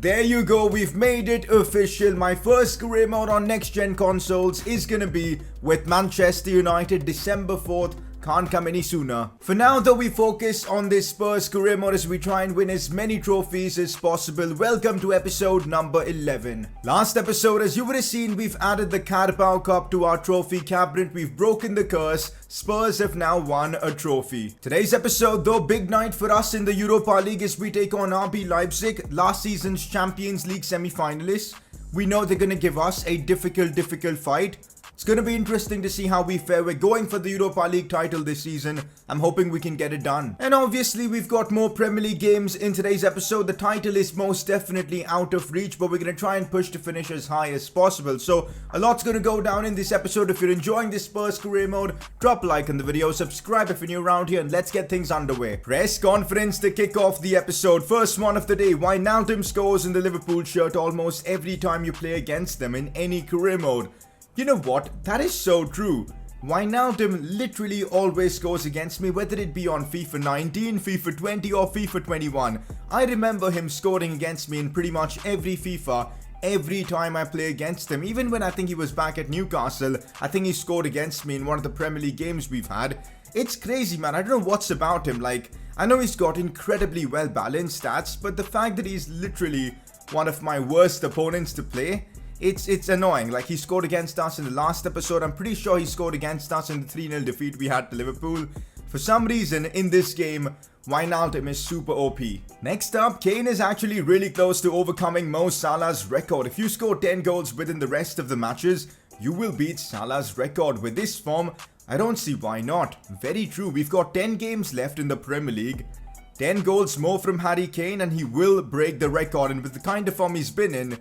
There you go, we've made it official. My first career mode on next gen consoles is gonna be with Manchester United, December 4th. Can't come any sooner. For now though, we focus on this Spurs career mode as we try and win as many trophies as possible. Welcome to episode number 11. Last episode, as you would have seen, we've added the Carabao Cup to our trophy cabinet. We've broken the curse. Spurs have now won a trophy. Today's episode though, big night for us in the Europa League as we take on RB Leipzig, last season's Champions League semi-finalists. We know they're gonna give us a difficult fight. It's going to be interesting to see how we fare. We're going for the Europa League title this season. I'm hoping we can get it done. And obviously we've got more Premier League games in today's episode. The title is most definitely out of reach, but we're going to try and push to finish as high as possible. So a lot's going to go down in this episode. If you're enjoying this Spurs career mode, drop a like on the video, subscribe if you're new around here, and let's get things underway. Press conference to kick off the episode. First one of the day. Wijnaldum scores in the Liverpool shirt almost every time you play against them in any career mode. You know what? That is so true. Wijnaldum literally always scores against me, whether it be on FIFA 19, FIFA 20 or FIFA 21. I remember him scoring against me in pretty much every FIFA, every time I play against him. Even when I think he was back at Newcastle, I think he scored against me in one of the Premier League games we've had. It's crazy, man. I don't know what's about him. Like, I know he's got incredibly well balanced stats, but the fact that he's literally one of my worst opponents to play, it's annoying. Like, he scored against us in the last episode. I'm pretty sure he scored against us in the 3-0 defeat we had to Liverpool. For some reason, in this game, Wijnaldum is super OP. Next up, Kane is actually really close to overcoming Mo Salah's record. If you score 10 goals within the rest of the matches, you will beat Salah's record. With this form, I don't see why not. Very true. We've got 10 games left in the Premier League. 10 goals more from Harry Kane and he will break the record. And with the kind of form he's been in,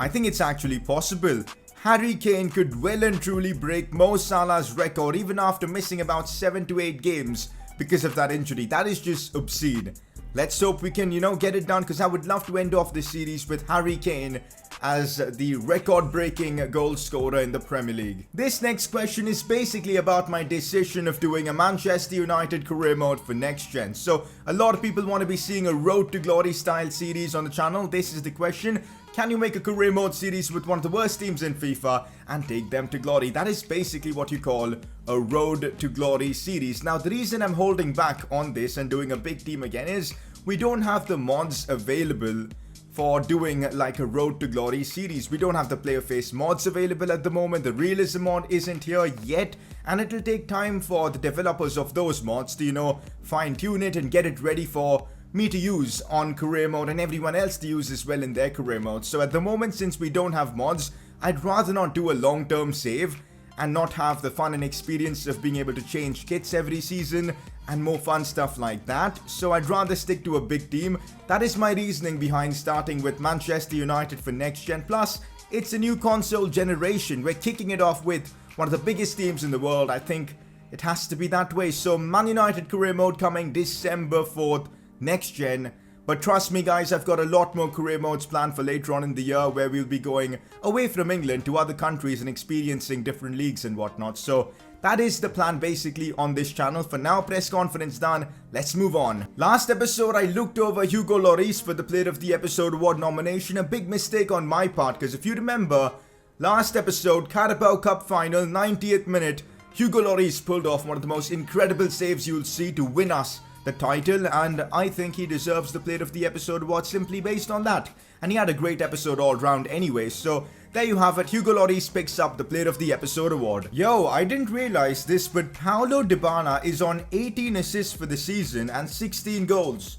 I think it's actually possible. Harry Kane could well and truly break Mo Salah's record even after missing about 7 to 8 games because of that injury. That is just obscene. Let's hope we can, get it done, because I would love to end off this series with Harry Kane as the record-breaking goal scorer in the Premier League. This next question is basically about my decision of doing a Manchester United career mode for next gen. So a lot of people want to be seeing a Road to Glory style series on the channel. This is the question. Can you make a career mode series with one of the worst teams in FIFA and take them to glory? That is basically what you call a Road to Glory series. Now, the reason I'm holding back on this and doing a big team again is we don't have the mods available for doing like a Road to Glory series. We don't have the player face mods available at the moment. The realism mod isn't here yet, and it'll take time for the developers of those mods to, fine tune it and get it ready for me to use on career mode and everyone else to use as well in their career mode. So at the moment, since we don't have mods, I'd rather not do a long-term save and not have the fun and experience of being able to change kits every season and more fun stuff like that. So I'd rather stick to a big team. That is my reasoning behind starting with Manchester United for next gen. Plus, it's a new console generation. We're kicking it off with one of the biggest teams in the world. I think it has to be that way. So Man United career mode coming December 4th. Next gen. But trust me guys, I've got a lot more career modes planned for later on in the year where we'll be going away from England to other countries and experiencing different leagues and whatnot. So that is the plan basically on this channel. For now, press conference done. Let's move on. Last episode, I looked over Hugo Lloris for the Player of the Episode award nomination. A big mistake on my part, because if you remember, last episode, Carabao Cup final, 90th minute, Hugo Lloris pulled off one of the most incredible saves you'll see to win us the title, and I think he deserves the Player of the Episode award simply based on that. And he had a great episode all round anyway, so there you have it. Hugo Lloris picks up the Player of the Episode award. Yo, I didn't realize this, but Paulo Dybala is on 18 assists for the season and 16 goals.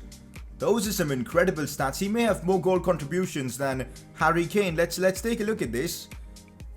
Those are some incredible stats. He may have more goal contributions than Harry Kane. Let's take a look at this.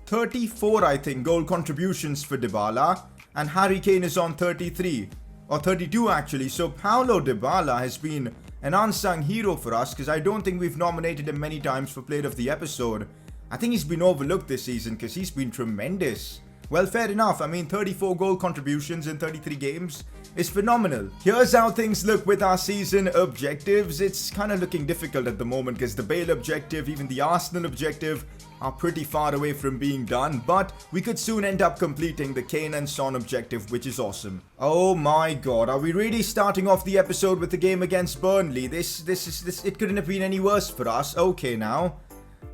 34, I think, goal contributions for Dybala, and Harry Kane is on 33. Or 32 actually. So Paulo Dybala has been an unsung hero for us, because I don't think we've nominated him many times for Player of the Episode. I think he's been overlooked this season because he's been tremendous. Well, fair enough. I mean, 34 goal contributions in 33 games is phenomenal. Here's how things look with our season objectives. It's kind of looking difficult at the moment because the Bale objective, even the Arsenal objective, are pretty far away from being done, but we could soon end up completing the Kane and Son objective, which is awesome. Oh my god, are we really starting off the episode with the game against Burnley? It couldn't have been any worse for us. Okay now.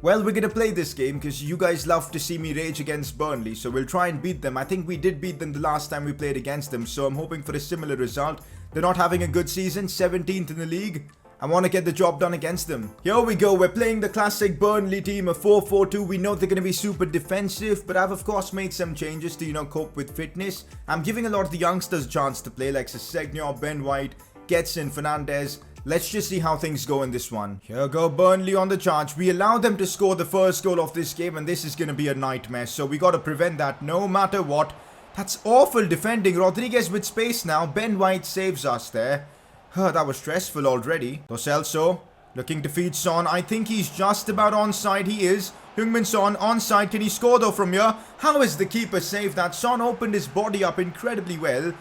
Well, we're gonna play this game because you guys love to see me rage against Burnley, so we'll try and beat them. I think we did beat them the last time we played against them, so I'm hoping for a similar result. They're not having a good season, 17th in the league. I want to get the job done against them. Here we go, we're playing the classic Burnley team, a 4-4-2. We know they're going to be super defensive, but I've of course made some changes to, cope with fitness. I'm giving a lot of the youngsters a chance to play, like Sessegnon, Ben White, Getson, Fernandez. Let's just see how things go in this one. Here go Burnley on the charge. We allowed them to score the first goal of this game, and this is going to be a nightmare. So we got to prevent that no matter what. That's awful defending. Rodriguez with space now. Ben White saves us there. That was stressful already. Lo Celso looking to feed Son. I think he's just about onside. He is. Heung-min Son onside. Can he score though from here? How is the keeper saved that? Son opened his body up incredibly well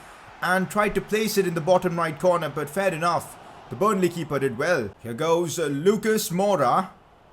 and tried to place it in the bottom right corner, but fair enough. The Burnley keeper did well. Here goes Lucas Moura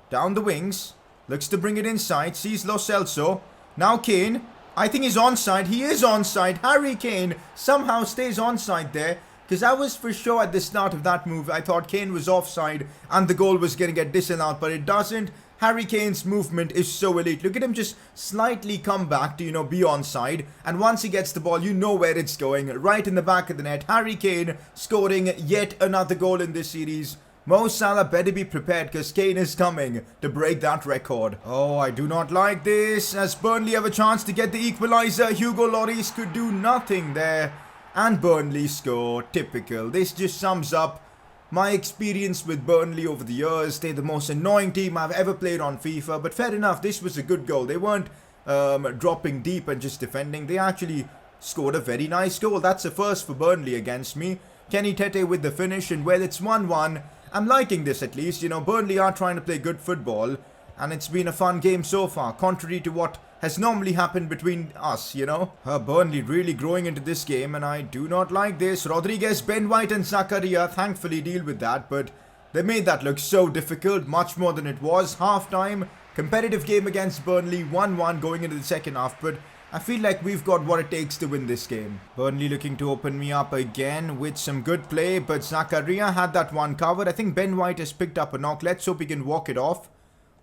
down the wings. Looks to bring it inside. Sees Lo Celso. Now Kane. I think he's onside. He is onside. Harry Kane somehow stays onside there. Because I was for sure at the start of that move, I thought Kane was offside and the goal was going to get disallowed, but it doesn't. Harry Kane's movement is so elite. Look at him just slightly come back to, be onside. And once he gets the ball, you know where it's going. Right in the back of the net. Harry Kane scoring yet another goal in this series. Mo Salah better be prepared because Kane is coming to break that record. Oh, I do not like this. As Burnley have a chance to get the equaliser, Hugo Lloris could do nothing there. And Burnley score. Typical. This just sums up my experience with Burnley over the years. They're the most annoying team I've ever played on FIFA. But fair enough, this was a good goal. They weren't dropping deep and just defending. They actually scored a very nice goal. That's a first for Burnley against me. Kenny Tete with the finish. And well, it's 1-1. I'm liking this at least. Burnley are trying to play good football. And it's been a fun game so far. Contrary to what has normally happened between us, Burnley really growing into this game, and I do not like this. Rodriguez, Ben White and Zakaria thankfully deal with that, but they made that look so difficult, much more than it was. Half-time, competitive game against Burnley, 1-1 going into the second half, but I feel like we've got what it takes to win this game. Burnley looking to open me up again with some good play, but Zakaria had that one covered. I think Ben White has picked up a knock. Let's hope he can walk it off.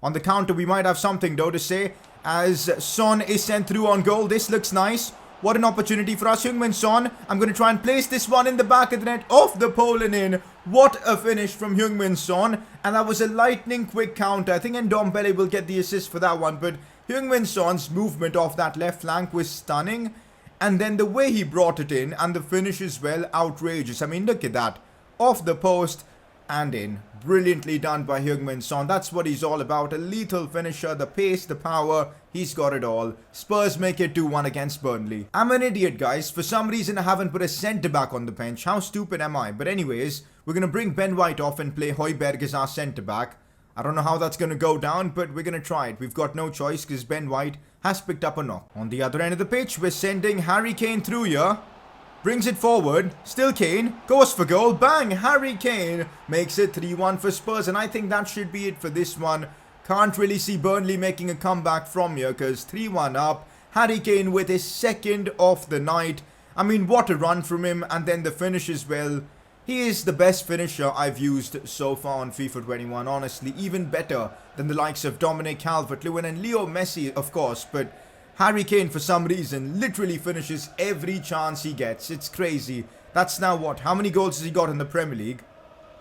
On the counter, we might have something though to say as Son is sent through on goal. This looks nice. What an opportunity for us. Heung-min Son. I'm going to try and place this one in the back of the net. Off the pole and in. What a finish from Heung-min Son. And that was a lightning quick counter. I think Ndombele will get the assist for that one. But Heung-min Son's movement off that left flank was stunning. And then the way he brought it in and the finish as well, outrageous. I mean, look at that. Off the post and in. Brilliantly done by Heung-min Son. That's what he's all about. A lethal finisher. The pace, the power. He's got it all. Spurs make it 2-1 against Burnley. I'm an idiot, guys. For some reason, I haven't put a centre-back on the bench. How stupid am I? But anyways, we're going to bring Ben White off and play Højbjerg as our centre-back. I don't know how that's going to go down, but we're going to try it. We've got no choice because Ben White has picked up a knock. On the other end of the pitch, we're sending Harry Kane through here. Brings it forward. Still Kane. Goes for goal. Bang! Harry Kane makes it 3-1 for Spurs. And I think that should be it for this one. Can't really see Burnley making a comeback from here because 3-1 up. Harry Kane with his second of the night. I mean, what a run from him. And then the finish as well. He is the best finisher I've used so far on FIFA 21. Honestly, even better than the likes of Dominic Calvert-Lewin and Leo Messi, of course. But Harry Kane, for some reason, literally finishes every chance he gets. It's crazy. That's now what? How many goals has he got in the Premier League?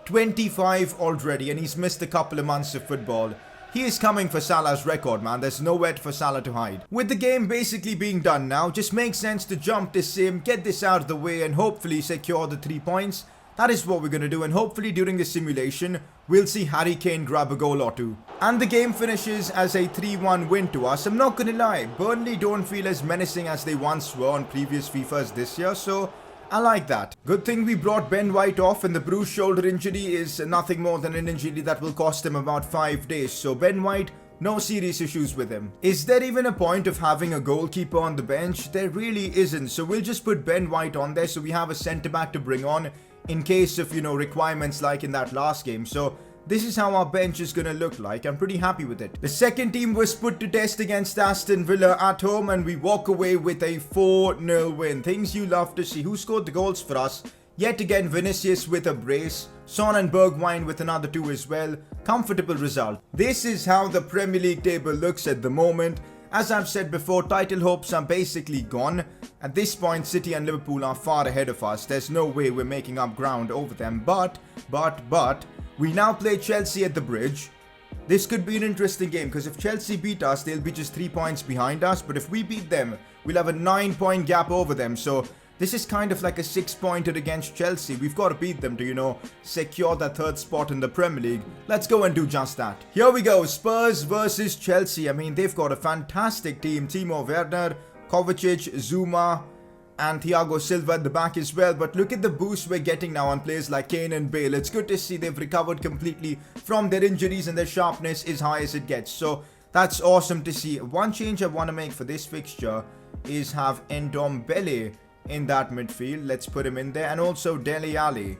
25 already, and he's missed a couple of months of football. He is coming for Salah's record, man. There's nowhere for Salah to hide. With the game basically being done now, just makes sense to jump this sim, get this out of the way, and hopefully secure the 3 points. That is what we're going to do, and hopefully during the simulation, we'll see Harry Kane grab a goal or two. And the game finishes as a 3-1 win to us. I'm not going to lie, Burnley don't feel as menacing as they once were on previous FIFAs this year, so I like that. Good thing we brought Ben White off, and the bruised shoulder injury is nothing more than an injury that will cost him about 5 days. So Ben White, no serious issues with him. Is there even a point of having a goalkeeper on the bench? There really isn't, so we'll just put Ben White on there so we have a centre-back to bring on in case of, requirements like in that last game. So this is how our bench is going to look like. I'm pretty happy with it. The second team was put to test against Aston Villa at home, and we walk away with a 4-0 win. Things you love to see. Who scored the goals for us? Yet again, Vinicius with a brace. Son and Bergwijn with another 2 as well. Comfortable result. This is how the Premier League table looks at the moment. As I've said before, title hopes are basically gone. At this point, City and Liverpool are far ahead of us. There's no way we're making up ground over them. But, we now play Chelsea at the Bridge. This could be an interesting game, because if Chelsea beat us, they'll be just 3 points behind us. But if we beat them, we'll have a 9-point gap over them. So this is kind of like a 6-pointer against Chelsea. We've got to beat them to, secure that 3rd spot in the Premier League. Let's go and do just that. Here we go. Spurs versus Chelsea. I mean, they've got a fantastic team. Timo Werner, Kovacic, Zuma, and Thiago Silva at the back as well. But look at the boost we're getting now on players like Kane and Bale. It's good to see they've recovered completely from their injuries and their sharpness is high as it gets. So that's awesome to see. One change I want to make for this fixture is have Ndombele in that midfield. Let's put him in there, and also Dele Alli,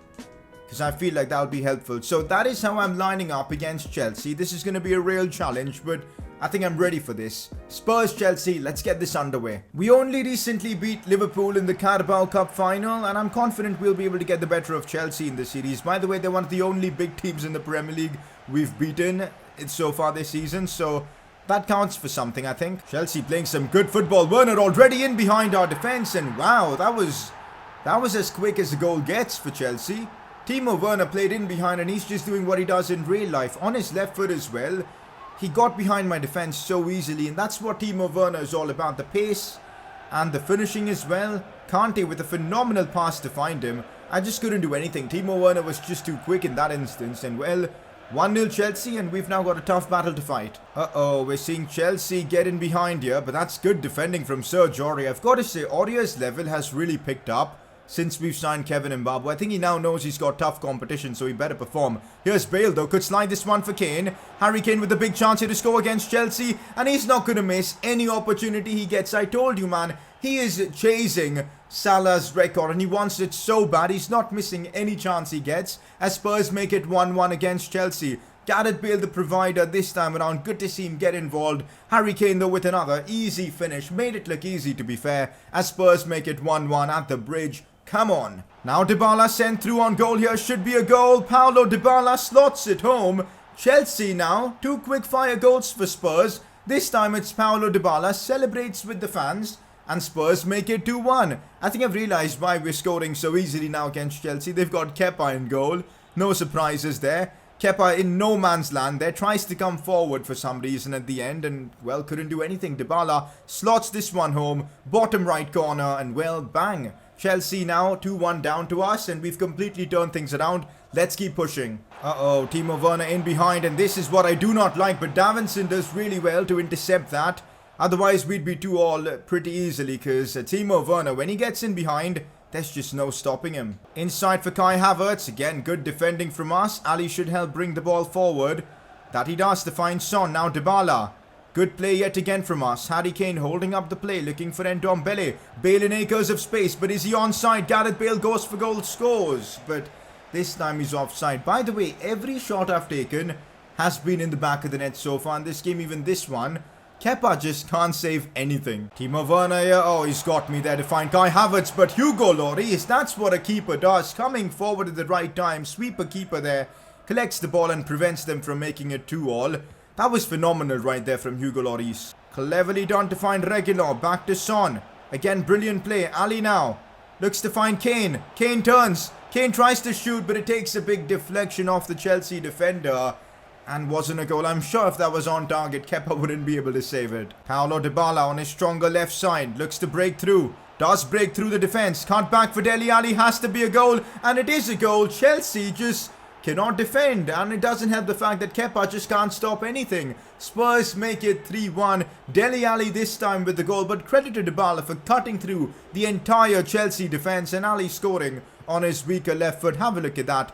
because I feel like that'll be helpful. So that is how I'm lining up against Chelsea. This is going to be a real challenge, but I think I'm ready for this. Spurs Chelsea, let's get this underway. We only recently beat Liverpool in the Carabao Cup final, and I'm confident we'll be able to get the better of Chelsea in the series. By the way, they're one of the only big teams in the Premier League we've beaten so far this season, so that counts for something, I think. Chelsea playing some good football. Werner already in behind our defense, and wow, that was as quick as a goal gets for Chelsea. Timo Werner played in behind, and he's just doing what he does in real life. On his left foot as well. He got behind my defense so easily, and that's what Timo Werner is all about. The pace and the finishing as well. Kante with a phenomenal pass to find him. I just couldn't do anything. Timo Werner was just too quick in that instance, and well, 1-0 Chelsea, and we've now got a tough battle to fight. We're seeing Chelsea get in behind here, but that's good defending from Serge Aurier. I've got to say, Aurier's level has really picked up since we've signed Kevin Mbappe. I think he now knows he's got tough competition, so he better perform. Here's Bale, though. Could slide this one for Kane. Harry Kane with a big chance here to score against Chelsea, and he's not going to miss any opportunity he gets. I told you, man. He is chasing Salah's record, and he wants it so bad. He's not missing any chance he gets, as Spurs make it 1-1 against Chelsea. Gareth Bale the provider this time around. Good to see him get involved. Harry Kane though with another easy finish. Made it look easy, to be fair, as Spurs make it 1-1 at the Bridge. Come on. Now Dybala sent through on goal here. Should be a goal. Paulo Dybala slots it home. Chelsea now. 2 quick fire goals for Spurs. This time it's Paulo Dybala. Celebrates with the fans. And Spurs make it 2-1. I think I've realised why we're scoring so easily now against Chelsea. They've got Kepa in goal. No surprises there. Kepa in no man's land there. Tries to come forward for some reason at the end. And, well, couldn't do anything. Dybala slots this one home. Bottom right corner. And, well, bang. Chelsea now 2-1 down to us. And we've completely turned things around. Let's keep pushing. Timo Werner in behind. And this is what I do not like. But Davinson does really well to intercept that. Otherwise, we'd be 2-all pretty easily, because Timo Werner, when he gets in behind, there's just no stopping him. Inside for Kai Havertz. Again, good defending from us. Ali should help bring the ball forward. That he does to find Son. Now Dybala. Good play yet again from us. Harry Kane holding up the play, looking for Ndombele. Bale in acres of space, but is he onside? Gareth Bale goes for goal, scores. But this time he's offside. By the way, every shot I've taken has been in the back of the net so far in this game, even this one. Kepa just can't save anything. Timo Werner here. He's got me there to find Kai Havertz. But Hugo Lloris, that's what a keeper does. Coming forward at the right time. Sweeper keeper there. Collects the ball and prevents them from making it 2-all. That was phenomenal right there from Hugo Lloris. Cleverly done to find Reguilon. Back to Son. Again, brilliant play. Ali now. Looks to find Kane. Kane turns. Kane tries to shoot, but it takes a big deflection off the Chelsea defender. And wasn't a goal. I'm sure if that was on target, Kepa wouldn't be able to save it. Paulo Dybala on his stronger left side. Looks to break through. Does break through the defense. Can't back for Dele Alli. Has to be a goal. And it is a goal. Chelsea just cannot defend. And it doesn't help the fact that Kepa just can't stop anything. Spurs make it 3-1. Dele Alli this time with the goal. But credit to Dybala for cutting through the entire Chelsea defense. And Ali scoring on his weaker left foot. Have a look at that.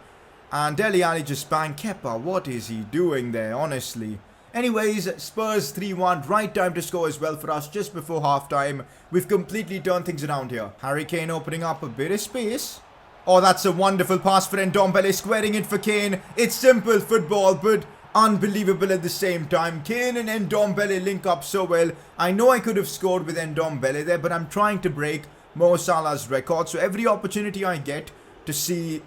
And Dele Alli just banged Kepa. What is he doing there, honestly? Anyways, Spurs 3-1. Right time to score as well for us just before half-time. We've completely turned things around here. Harry Kane opening up a bit of space. Oh, that's a wonderful pass for Ndombele, squaring it for Kane. It's simple football, but unbelievable at the same time. Kane and Ndombele link up so well. I know I could have scored with Ndombele there, but I'm trying to break Mo Salah's record. So every opportunity I get to see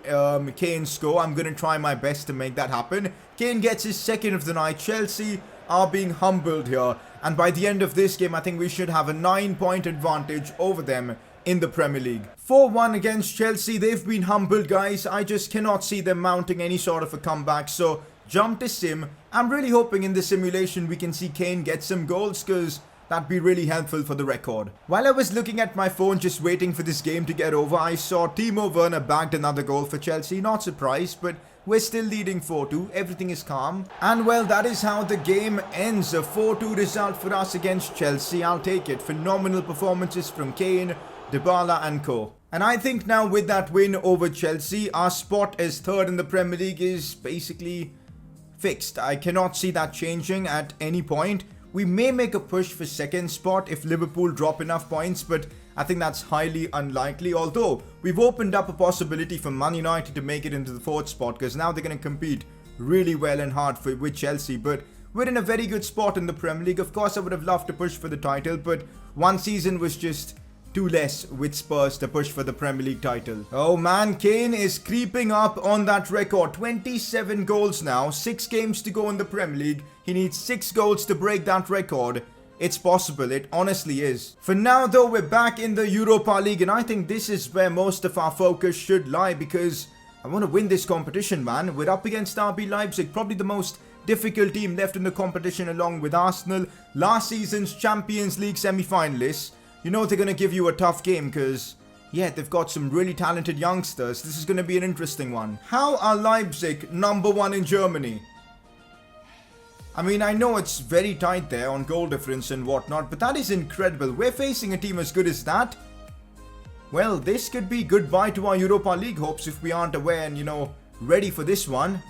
Kane score, I'm going to try my best to make that happen. Kane gets his second of the night. Chelsea are being humbled here. And by the end of this game, I think we should have a 9-point advantage over them in the Premier League. 4-1 against Chelsea. They've been humbled, guys. I just cannot see them mounting any sort of a comeback. So jump to sim. I'm really hoping in the simulation we can see Kane get some goals, because that'd be really helpful for the record. While I was looking at my phone just waiting for this game to get over, I saw Timo Werner bagged another goal for Chelsea. Not surprised, but we're still leading 4-2. Everything is calm. And well, that is how the game ends. A 4-2 result for us against Chelsea. I'll take it. Phenomenal performances from Kane, Dybala and co. And I think now with that win over Chelsea, our spot as third in the Premier League is basically fixed. I cannot see that changing at any point. We may make a push for second spot if Liverpool drop enough points, but I think that's highly unlikely. Although, we've opened up a possibility for Man United to make it into the fourth spot, because now they're going to compete really well and hard with Chelsea. But we're in a very good spot in the Premier League. Of course, I would have loved to push for the title, but one season was just too less with Spurs to push for the Premier League title. Oh man, Kane is creeping up on that record. 27 goals now, 6 games to go in the Premier League. He needs 6 goals to break that record. It's possible, it honestly is. For now though, we're back in the Europa League, and I think this is where most of our focus should lie, because I want to win this competition, man. We're up against RB Leipzig, probably the most difficult team left in the competition along with Arsenal, last season's Champions League semi-finalists. You know they're going to give you a tough game because, yeah, they've got some really talented youngsters. This is going to be an interesting one. How are Leipzig number 1 in Germany? I mean, I know it's very tight there on goal difference and whatnot, but that is incredible. We're facing a team as good as that. Well, this could be goodbye to our Europa League hopes if we aren't aware and, you know, ready for this one.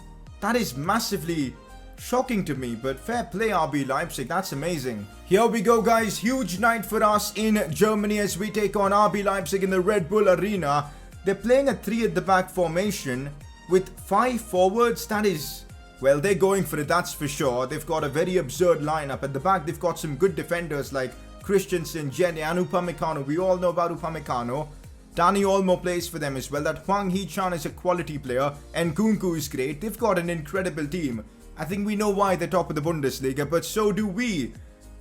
That is massively shocking to me, but fair play RB Leipzig, that's amazing. Here we go, guys, huge night for us in Germany as we take on RB Leipzig in the Red Bull Arena. They're playing a 3 at the back formation with 5 forwards. That is, well, they're going for it, that's for sure. They've got a very absurd lineup. At the back, they've got some good defenders like Christensen, Jenny and Upamecano. We all know about Upamecano. Dani Olmo plays for them as well. That Hwang Hee-chan is a quality player, and Nkunku is great. They've got an incredible team. I think we know why they're top of the Bundesliga, but so do we.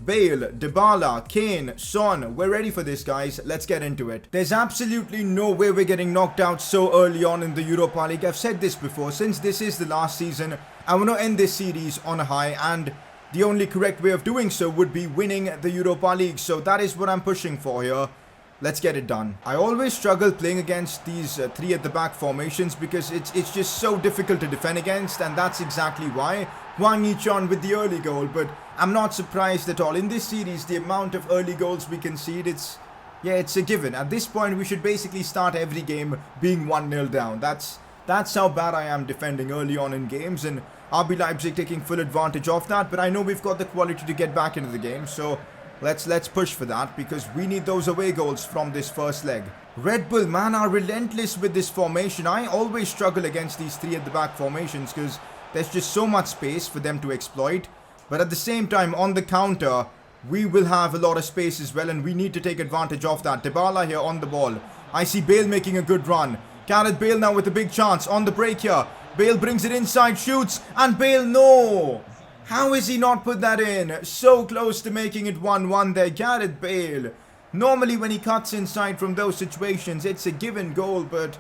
Bale, Dybala, Kane, Son, we're ready for this, guys. Let's get into it. There's absolutely no way we're getting knocked out so early on in the Europa League. I've said this before, since this is the last season, I want to end this series on a high, and the only correct way of doing so would be winning the Europa League. So that is what I'm pushing for here. Let's get it done. I always struggle playing against these 3 at the back formations because it's just so difficult to defend against, and that's exactly why. Hwang Hee-chan with the early goal, but I'm not surprised at all. In this series, the amount of early goals we concede, it's a given. At this point, we should basically start every game being 1-0 down. That's how bad I am defending early on in games, and RB Leipzig taking full advantage of that, but I know we've got the quality to get back into the game, so let's push for that because we need those away goals from this first leg. Red Bull, man, are relentless with this formation. I always struggle against these 3 at the back formations because there's just so much space for them to exploit. But at the same time, on the counter, we will have a lot of space as well, and we need to take advantage of that. Dybala here on the ball. I see Bale making a good run. Gareth Bale now with a big chance on the break here. Bale brings it inside, shoots, and Bale, no! How has he not put that in? So close to making it 1-1 there, Gareth Bale. Normally when he cuts inside from those situations, it's a given goal, but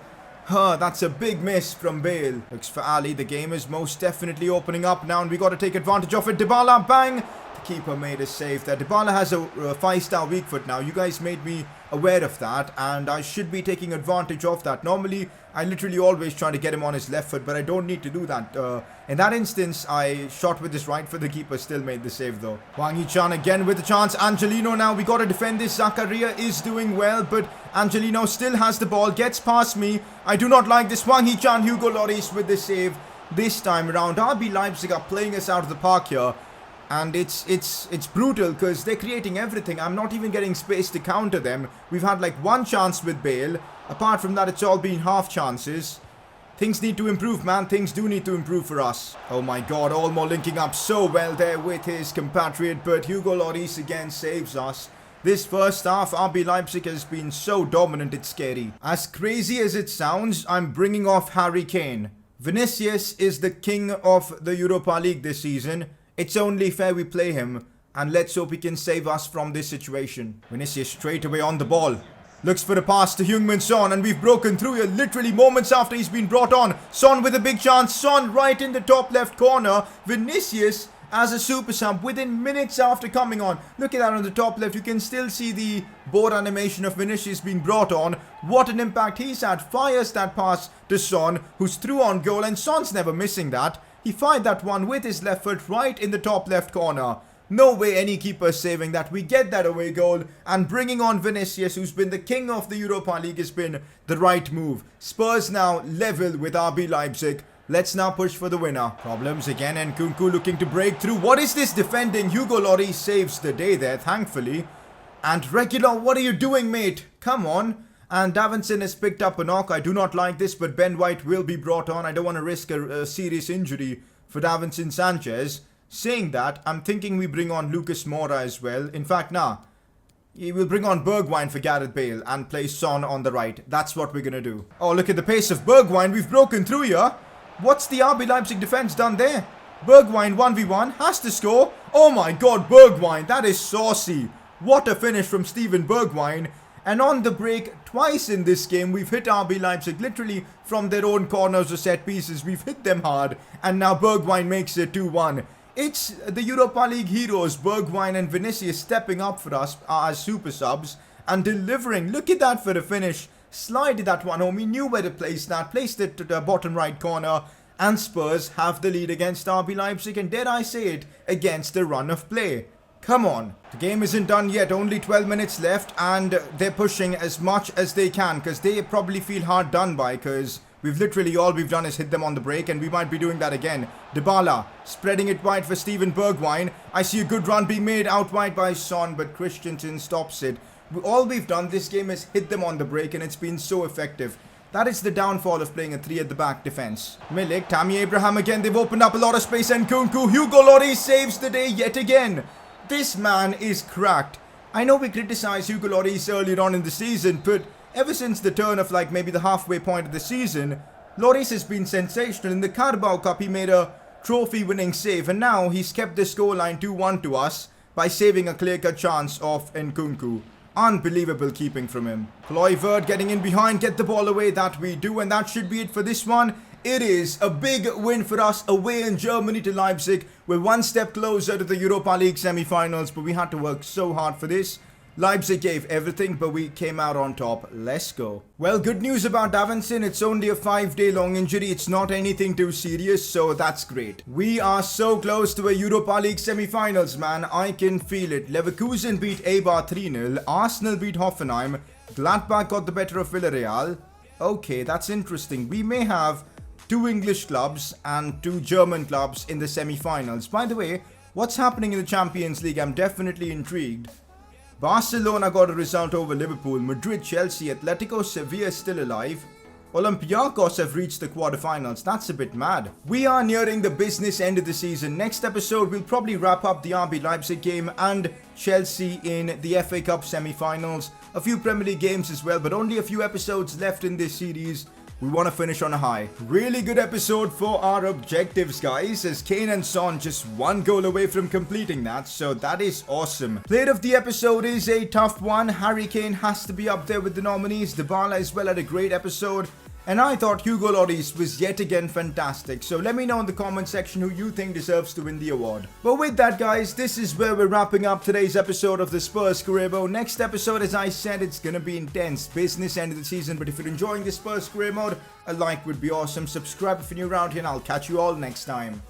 that's a big miss from Bale. Looks for Ali, the game is most definitely opening up now, and we got to take advantage of it. Dybala, bang! The keeper made a save there. Dybala has a 5-star weak foot now. You guys made me aware of that, and I should be taking advantage of that. Normally, I literally always try to get him on his left foot, but I don't need to do that. In that instance, I shot with his right foot. The keeper still made the save though. Hwang Hee-chan again with a chance. Angelino now. We got to defend this. Zakaria is doing well, but Angelino still has the ball. Gets past me. I do not like this. Hwang Hee-chan, Hugo Lloris with the save this time around. RB Leipzig are playing us out of the park here. And it's brutal because they're creating everything. I'm not even getting space to counter them. We've had like one chance with Bale. Apart from that, it's all been half chances. Things need to improve, man. Things do need to improve for us. Oh my god, Olmo linking up so well there with his compatriot. But Hugo Lloris again saves us. This first half, RB Leipzig has been so dominant, it's scary. As crazy as it sounds, I'm bringing off Harry Kane. Vinicius is the king of the Europa League this season. It's only fair we play him, and let's hope he can save us from this situation. Vinicius straight away on the ball. Looks for a pass to Heung-min Son, and we've broken through here literally moments after he's been brought on. Son with a big chance. Son right in the top left corner. Vinicius as a super sub within minutes after coming on. Look at that on the top left. You can still see the board animation of Vinicius being brought on. What an impact he's had. Fires that pass to Son, who's through on goal, and Son's never missing that. He fired that one with his left foot right in the top left corner. No way any keeper is saving that. We get that away goal, and bringing on Vinicius, who's been the king of the Europa League, has been the right move. Spurs now level with RB Leipzig. Let's now push for the winner. Problems again, and Nkunku looking to break through. What is this defending? Hugo Lloris saves the day there, thankfully. And Regular, what are you doing, mate? Come on. And Davinson has picked up a knock. I do not like this, but Ben White will be brought on. I don't want to risk a serious injury for Davinson Sanchez. Saying that, I'm thinking we bring on Lucas Moura as well. In fact, nah. We will bring on Bergwijn for Gareth Bale and play Son on the right. That's what we're going to do. Oh, look at the pace of Bergwijn. We've broken through here. What's the RB Leipzig defense done there? Bergwijn 1v1. Has to score. Oh my god, Bergwijn. That is saucy. What a finish from Steven Bergwijn. And on the break, twice in this game, we've hit RB Leipzig literally from their own corners or set pieces. We've hit them hard. And now Bergwijn makes it 2-1. It's the Europa League heroes, Bergwijn and Vinicius, stepping up for us as super subs and delivering. Look at that for the finish. Slided that one home. He knew where to place that. Placed it to the bottom right corner. And Spurs have the lead against RB Leipzig. And dare I say it, against the run of play. Come on. The game isn't done yet. Only 12 minutes left. And they're pushing as much as they can. Because they probably feel hard done by. Because we've literally, all we've done is hit them on the break. And we might be doing that again. Dybala spreading it wide for Steven Bergwijn. I see a good run being made out wide by Son. But Christensen stops it. All we've done this game is hit them on the break. And it's been so effective. That is the downfall of playing a 3 at the back defense. Milik, Tammy Abraham again. They've opened up a lot of space. And Nkunku, Hugo Lloris saves the day yet again. This man is cracked. I know we criticized Hugo Lloris earlier on in the season, but ever since the turn of like maybe the halfway point of the season, Lloris has been sensational. In the Carabao Cup, he made a trophy-winning save, and now he's kept the scoreline 2-1 to us by saving a clear-cut chance of Nkunku. Unbelievable keeping from him. Kluivert getting in behind, get the ball away. That we do, and that should be it for this one. It is a big win for us away in Germany to Leipzig. We're one step closer to the Europa League semi-finals, but we had to work so hard for this. Leipzig gave everything, but we came out on top. Let's go. Well, good news about Davinson. It's only a 5-day long injury. It's not anything too serious, so that's great. We are so close to a Europa League semi-finals, man. I can feel it. Leverkusen beat Eibar 3-0. Arsenal beat Hoffenheim. Gladbach got the better of Villarreal. Okay, that's interesting. We may have 2 English clubs and 2 German clubs in the semi-finals. By the way, what's happening in the Champions League? I'm definitely intrigued. Barcelona got a result over Liverpool. Madrid, Chelsea, Atletico, Sevilla still alive. Olympiacos have reached the quarterfinals. That's a bit mad. We are nearing the business end of the season. Next episode, we'll probably wrap up the RB Leipzig game and Chelsea in the FA Cup semi-finals. A few Premier League games as well, but only a few episodes left in this series. We want to finish on a high. Really good episode for our objectives, guys, as Kane and Son just 1 goal away from completing that, so that is awesome. Player of the episode is a tough one. Harry Kane has to be up there with the nominees. Dybala as well had a great episode. And I thought Hugo Lloris was yet again fantastic. So let me know in the comment section who you think deserves to win the award. But with that, guys, this is where we're wrapping up today's episode of the Spurs Career Mode. Next episode, as I said, it's going to be intense. Business end of the season. But if you're enjoying the Spurs Career Mode, a like would be awesome. Subscribe if you're new around here, and I'll catch you all next time.